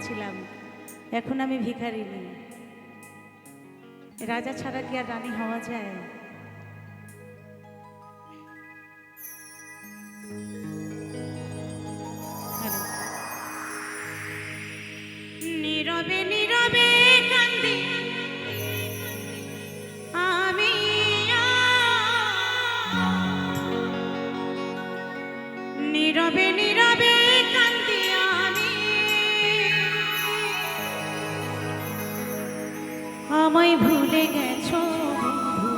ছিলাম, এখন আমি ভিখারিনী। রাজা ছাড়া কি আর রানী হওয়া যায়? নীরবে নীরবে কান্দি আমি, নীরবে নীরবে কান্দি আমি, আমায় ভুলে গেছো বন্ধু,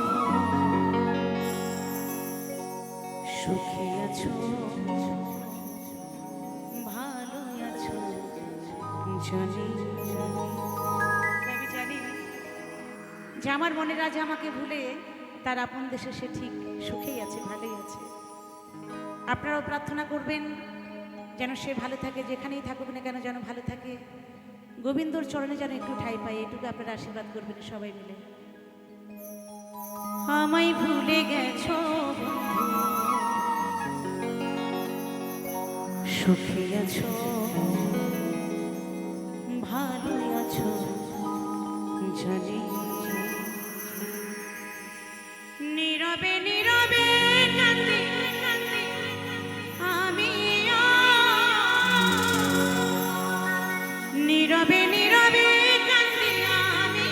সুখে আছো ভালো আছো জানি। আমি জানি যে আমার মনের রাজা আমাকে ভুলে তার আপন দেশে সে ঠিক সুখেই আছে, ভালোই আছে। আপনারাও প্রার্থনা করবেন যেন সে ভালো থাকে, যেখানেই থাকুক না কেন যেন ভালো থাকে, গোবিন্দর চরণে যেন একটু ঠাঁই পায়, এটুকু আপনারা আশীর্বাদ করবেন সবাই মিলে। আমায় ভুলে গেছো বন্ধু, সুখে আছো ভালো আছো জানি। নীরবে নীরবে কান্দি কান্দি আমি, নীরবে নীরবে কান্দি আমি।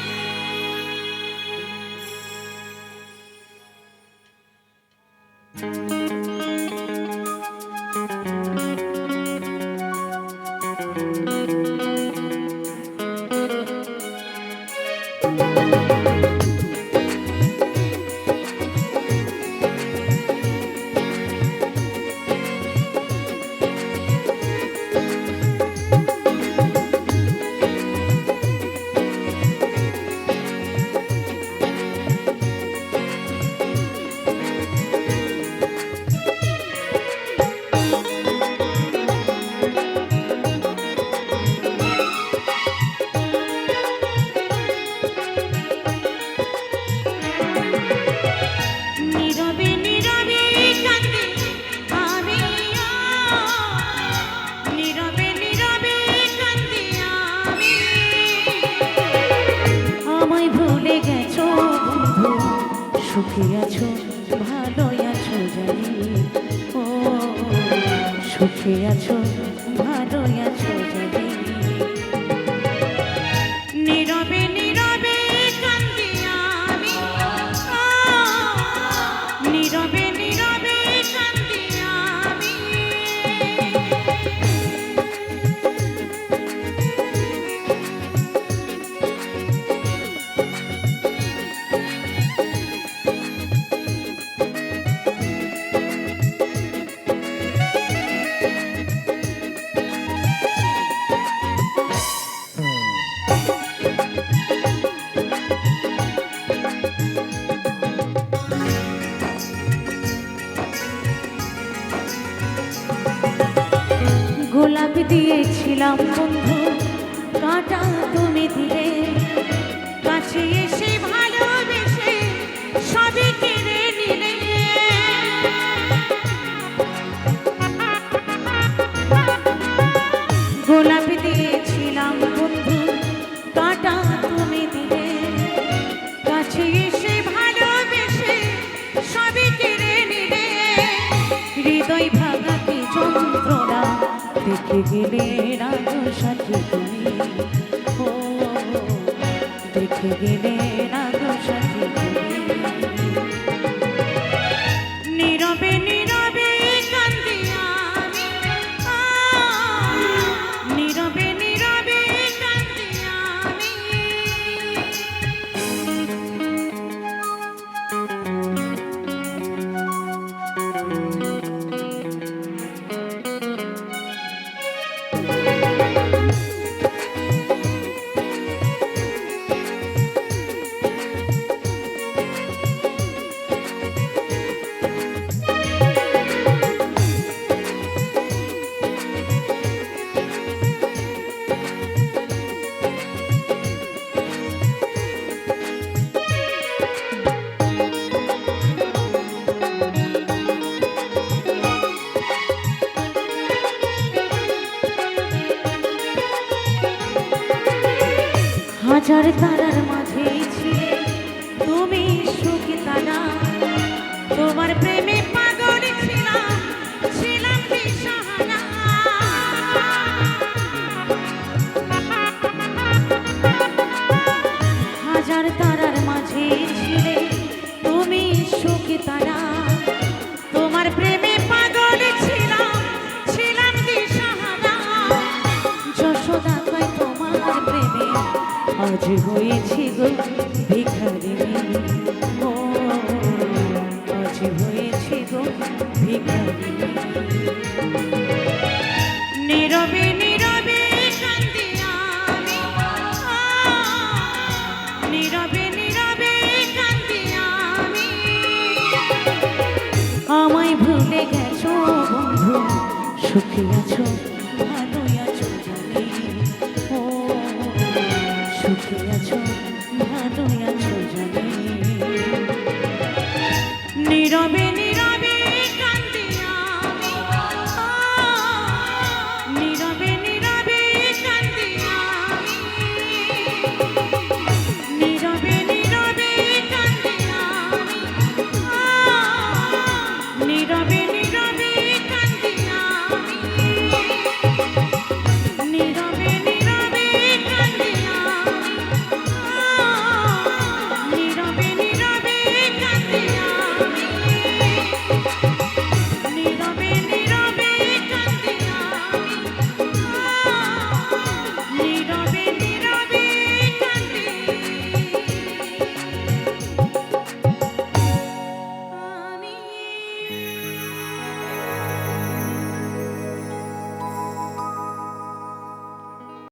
সুখে আছো ভালো আছো জানি, ও সুখে আছো ভালো আছো জানি। নীরবে নীরবে কান্দি আমি, নীরবে নীরবে কান্দি আমি। গোলাপ দিয়েছিলাম বন্ধু, কাঁটা তুমি দিলে, কাছে এসে ভালোবেসে সবই কেড়ে নিলে। গোলাপ দিয়েছিলাম বন্ধু, কাঁটা তুমি দিলে, কাছে এসে ভালোবেসে সবই কেড়ে নিলে। হৃদয় ভাঙা কি যন্ত্রণা দেখে গেলে রাজু সাথী তুমি, ও দেখে গেলে রাজু সাথী তুমি। নীরবে নীরবে কান্দি আমি, নীরবে নীরবে কান্দি আমি। হাজার তারার মাঝে ছিলে তুমি সুখী তারা, তোমার প্রেমে পাগল ছিলাম, ছিলাম দিশাহারা। হাজার তারার মাঝে ছিলে তুমি সুখী তারা, তোমার প্রেমে পাগল ছিলাম, ছিলাম দিশাহারা। যশোদা কয় তোমার প্রেমে আজ হয়েছি গো ভিখারিণী, ও আজ হয়েছি গো ভিখারিণী। নীরবে নীরবে কান্দি আমি, নীরবে নীরবে কান্দি আমি। আমায় ভুলে গেছো বন্ধু, সুখী আছো ভালোই আছো জানি, ও সুখী আছো